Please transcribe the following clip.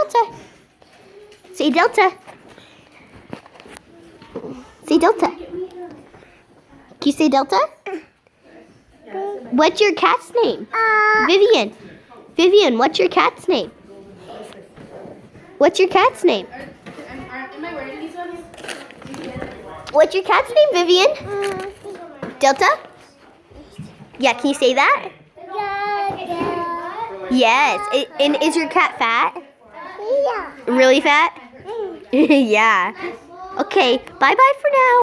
Delta. Say Delta. Say Delta. Can you say Delta? What's your cat's name? Vivian. Vivian, what's your cat's name? What's your cat's name? Am I wearing these ones? What's your cat's name, Vivian? Delta? Yeah, can you say that? Yes. And is your cat fat? Yeah. Really fat? Yeah. Okay, bye-bye for now.